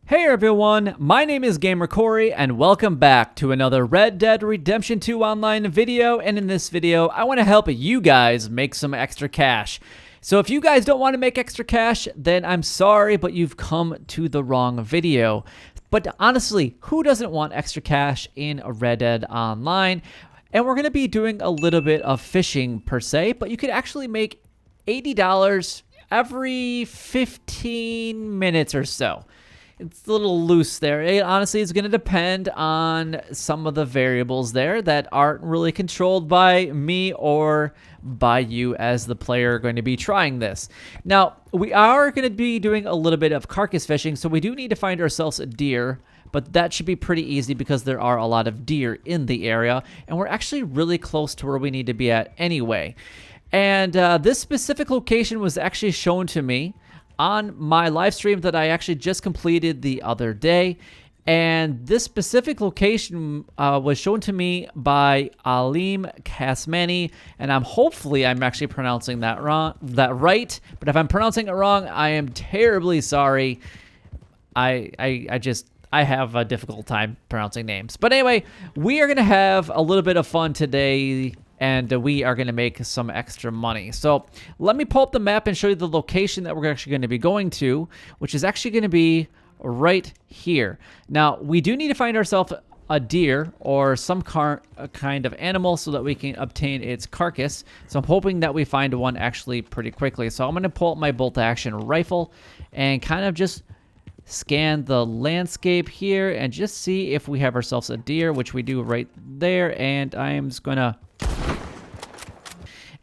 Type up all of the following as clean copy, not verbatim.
Hey everyone, my name is Gamer Corey and welcome back to another Red Dead Redemption 2 online video. And in this video, I want to help you guys make some extra cash. So if you guys don't want to make extra cash, then I'm sorry, but you've come to the wrong video. But honestly, who doesn't want extra cash in Red Dead Online? And we're going to be doing a little bit of fishing per se, but you could actually make $80 every 15 minutes or so. It's a little loose there. It honestly is going to depend on some of the variables there that aren't really controlled by me or by you as the player going to be trying this. Now, we are going to be doing a little bit of carcass fishing, so we do need to find ourselves a deer, but that should be pretty easy because there are a lot of deer in the area, and we're actually really close to where we need to be at anyway. And this specific location was actually shown to me on my live stream that I actually just completed the other day. And this specific location was shown to me by Alim Kasmani, and hopefully I'm actually pronouncing that right. But if I'm pronouncing it wrong, I am terribly sorry. I have a difficult time pronouncing names. But anyway, we are going to have a little bit of fun today, and we are going to make some extra money. So let me pull up the map and show you the location that we're actually going to be going to, which is actually going to be right here. Now, we do need to find ourselves a deer or some kind of animal so that we can obtain its carcass. So I'm hoping that we find one actually pretty quickly. So I'm going to pull up my bolt-action rifle and kind of just scan the landscape here and just see if we have ourselves a deer, which we do right there. And I am just going to...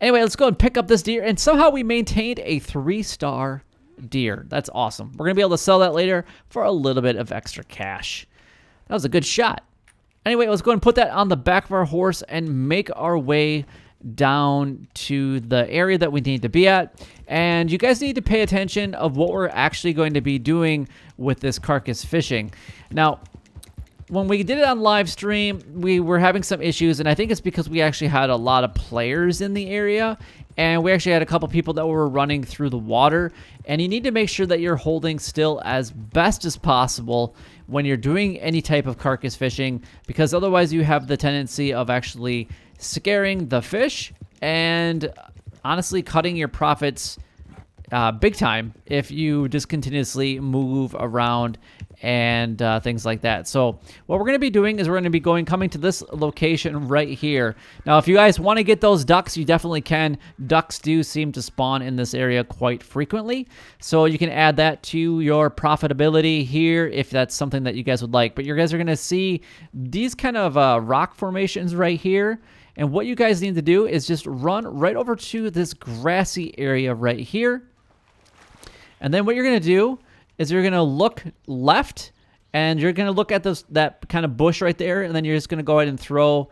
Anyway, let's go and pick up this deer, and somehow we maintained a 3-star deer. That's awesome. We're going to be able to sell that later for a little bit of extra cash. That was a good shot. Anyway, let's go and put that on the back of our horse and make our way down to the area that we need to be at. And you guys need to pay attention of what we're actually going to be doing with this carcass fishing. Now, when we did it on live stream, we were having some issues, and I think it's because we actually had a lot of players in the area, and we actually had a couple people that were running through the water, and you need to make sure that you're holding still as best as possible when you're doing any type of carcass fishing, because otherwise you have the tendency of actually scaring the fish and honestly cutting your profits big time if you just continuously move around and things like that. So what we're going to be doing is we're going to be coming to this location right here. Now, if you guys want to get those ducks, you definitely can. Ducks do seem to spawn in this area quite frequently, so you can add that to your profitability here if that's something that you guys would like. But you guys are going to see these kind of rock formations right here. And what you guys need to do is just run right over to this grassy area right here. And then what you're going to do is you're going to look left, and you're going to look at that kind of bush right there, and then you're just going to go ahead and throw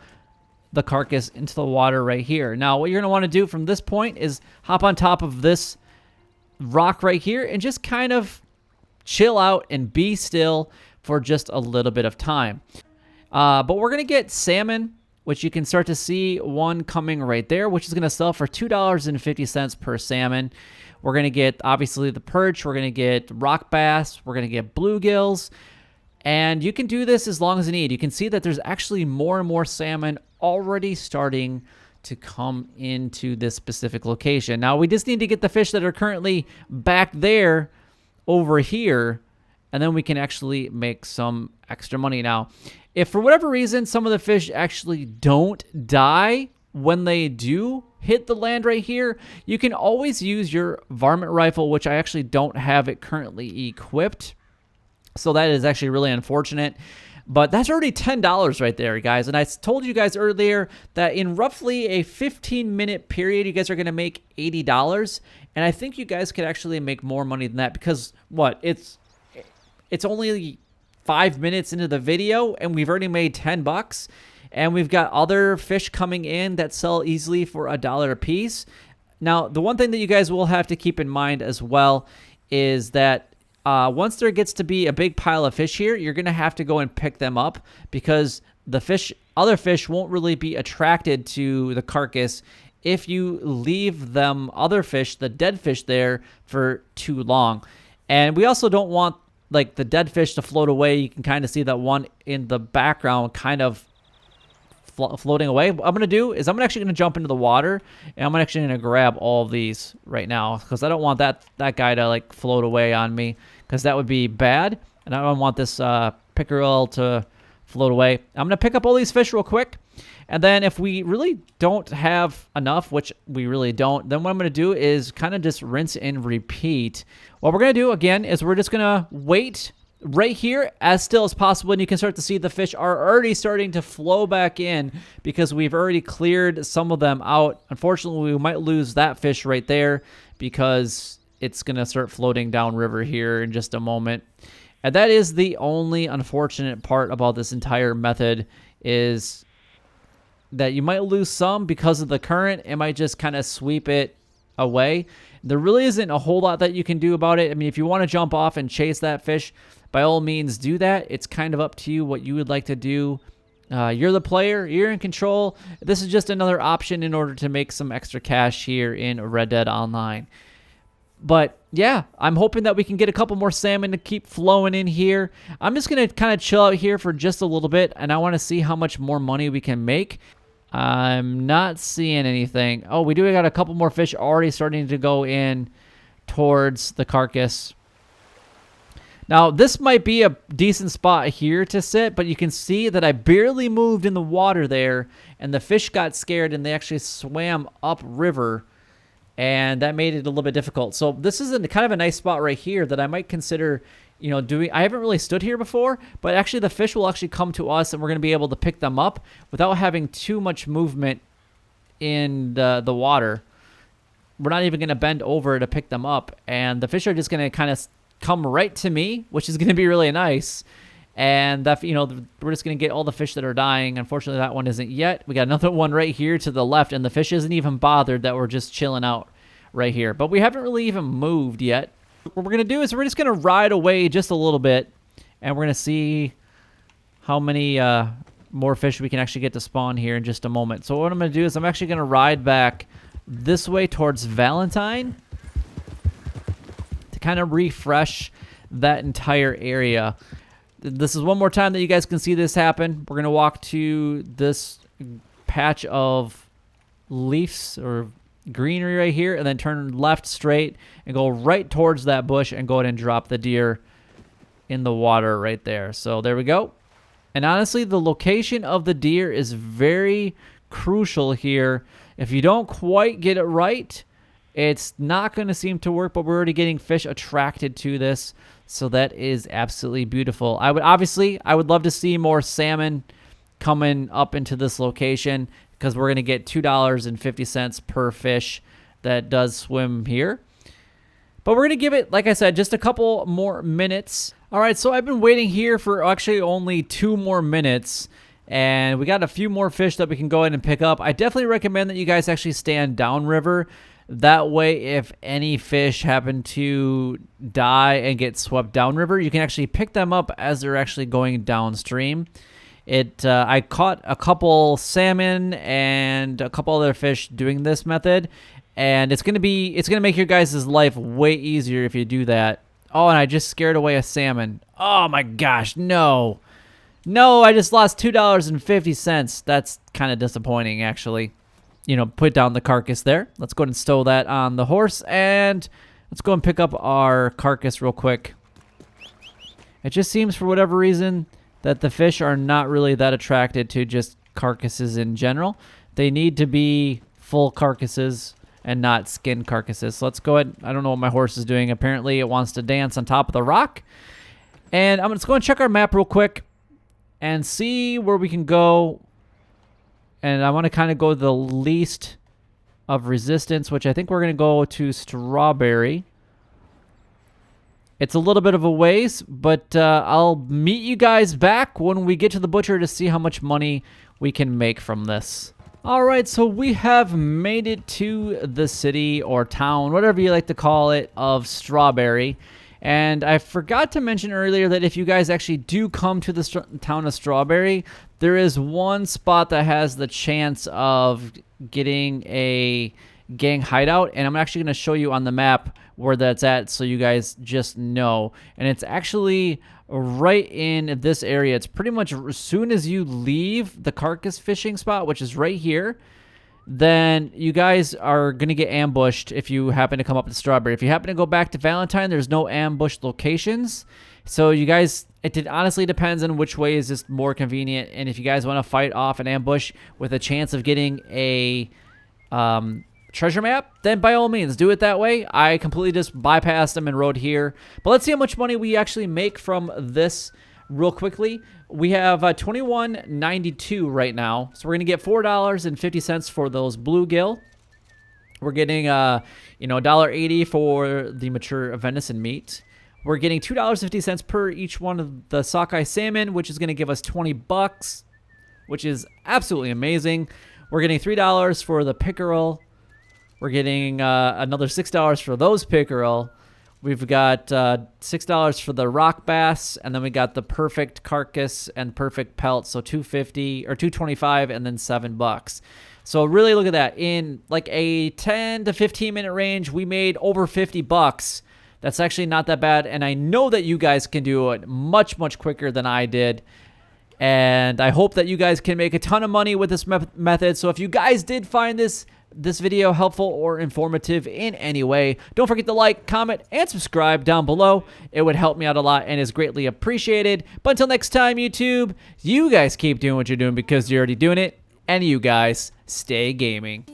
the carcass into the water right here. Now, what you're going to want to do from this point is hop on top of this rock right here and just kind of chill out and be still for just a little bit of time. But we're going to get salmon, which you can start to see one coming right there, which is going to sell for $2.50 per salmon. We're going to get, obviously, the perch. We're going to get rock bass. We're going to get bluegills. And you can do this as long as you need. You can see that there's actually more and more salmon already starting to come into this specific location. Now, we just need to get the fish that are currently back there over here, and then we can actually make some extra money. Now, if for whatever reason some of the fish actually don't die when they do hit the land right here, you can always use your varmint rifle, which I actually don't have it currently equipped. So that is actually really unfortunate. But that's already $10 right there, guys. And I told you guys earlier that in roughly a 15-minute period, you guys are going to make $80. And I think you guys could actually make more money than that because, what, it's only 5 minutes into the video, and we've already made $10. And we've got other fish coming in that sell easily for $1 a piece. Now, the one thing that you guys will have to keep in mind as well is that once there gets to be a big pile of fish here, you're going to have to go and pick them up because the other fish won't really be attracted to the carcass if you leave them other fish, the dead fish there, for too long. And we also don't want like the dead fish to float away. You can kind of see that one in the background kind of floating away. What I'm going to do is I'm actually going to jump into the water, and I'm actually going to grab all of these right now because I don't want that guy to like float away on me, because that would be bad. And I don't want this pickerel to float away. I'm going to pick up all these fish real quick. And then if we really don't have enough, which we really don't, then what I'm going to do is kind of just rinse and repeat. What we're going to do, again, is we're just going to wait right here as still as possible, and you can start to see the fish are already starting to flow back in because we've already cleared some of them out. Unfortunately, we might lose that fish right there because it's going to start floating downriver here in just a moment. And that is the only unfortunate part about this entire method, is that you might lose some because of the current. It might just kind of sweep it away. There really isn't a whole lot that you can do about it. I mean, if you want to jump off and chase that fish, by all means do that. It's kind of up to you what you would like to do. You're the player. You're in control. This is just another option in order to make some extra cash here in Red Dead Online. But yeah, I'm hoping that we can get a couple more salmon to keep flowing in here. I'm just going to kind of chill out here for just a little bit, and I want to see how much more money we can make. I'm not seeing anything. Oh, we do got a couple more fish already starting to go in towards the carcass. Now, this might be a decent spot here to sit, but you can see that I barely moved in the water there, and the fish got scared, and they actually swam upriver, and that made it a little bit difficult. So this is kind of a nice spot right here that I might consider, you know, doing. I haven't really stood here before, but actually the fish will actually come to us, and we're going to be able to pick them up without having too much movement in the water. We're not even going to bend over to pick them up, and the fish are just going to kind of come right to me, which is going to be really nice. And that, you know, we're just going to get all the fish that are dying. Unfortunately, that one isn't yet. We got another one right here to the left, and the fish isn't even bothered that we're just chilling out right here. But we haven't really even moved yet. What we're going to do is we're just going to ride away just a little bit, and we're going to see how many more fish we can actually get to spawn here in just a moment. So what I'm going to do is I'm actually going to ride back this way towards Valentine to kind of refresh that entire area. This is one more time that you guys can see this happen. We're going to walk to this patch of leaves or greenery right here, and then turn left straight and go right towards that bush and go ahead and drop the deer in the water right there. So there we go. And honestly, the location of the deer is very crucial here. If you don't quite get it right, it's not going to seem to work, but we're already getting fish attracted to this. So that is absolutely beautiful. I would love to see more salmon coming up into this location, because we're going to get $2.50 per fish that does swim here. But we're going to give it, like I said, just a couple more minutes. All right, so I've been waiting here for actually only 2 more minutes, and we got a few more fish that we can go ahead and pick up. I definitely recommend that you guys actually stand downriver. That way, if any fish happen to die and get swept downriver, you can actually pick them up as they're actually going downstream. I caught a couple salmon and a couple other fish doing this method, and it's gonna make your guys' life way easier if you do that. Oh, and I just scared away a salmon. Oh my gosh, no, I just lost $2.50. That's kind of disappointing, actually. You know, put down the carcass there. Let's go ahead and stow that on the horse, and let's go and pick up our carcass real quick. It just seems, for whatever reason, that the fish are not really that attracted to just carcasses in general. They need to be full carcasses and not skin carcasses. So let's go ahead. I don't know what my horse is doing. Apparently it wants to dance on top of the rock. And let's go and check our map real quick and see where we can go. And I want to kind of go the least of resistance, which I think we're going to go to Strawberry. It's a little bit of a ways, but I'll meet you guys back when we get to the butcher to see how much money we can make from this. All right, so we have made it to the city or town, whatever you like to call it, of Strawberry. And I forgot to mention earlier that if you guys actually do come to the town of Strawberry, there is one spot that has the chance of getting a gang hideout, and I'm actually going to show you on the map where that's at so you guys just know. And it's actually right in this area. It's pretty much as soon as you leave the carcass fishing spot, which is right here, then you guys are going to get ambushed if you happen to come up to Strawberry. If you happen to go back to Valentine, there's no ambush locations. So you guys, honestly depends on which way is just more convenient. And if you guys want to fight off an ambush with a chance of getting a treasure map, then by all means, do it that way. I completely just bypassed them and rode here. But let's see how much money we actually make from this real quickly. We have $21.92 right now. So we're going to get $4.50 for those bluegill. We're getting, $1.80 for the mature venison meat. We're getting $2.50 per each one of the sockeye salmon, which is going to give us $20, which is absolutely amazing. We're getting $3 for the pickerel. We're getting another $6 for those pickerel. We've got $6 for the rock bass, and then we got the perfect carcass and perfect pelt, so $2.50 or $2.25, and then $7. So really look at that. In like a 10 to 15 minute range, we made over $50. That's actually not that bad, and I know that you guys can do it much, much quicker than I did. And I hope that you guys can make a ton of money with this method. So if you guys did find this video helpful or informative in any way, don't forget to like, comment, and subscribe down below. It would help me out a lot and is greatly appreciated. But until next time, YouTube, you guys keep doing what you're doing because you're already doing it. And you guys stay gaming.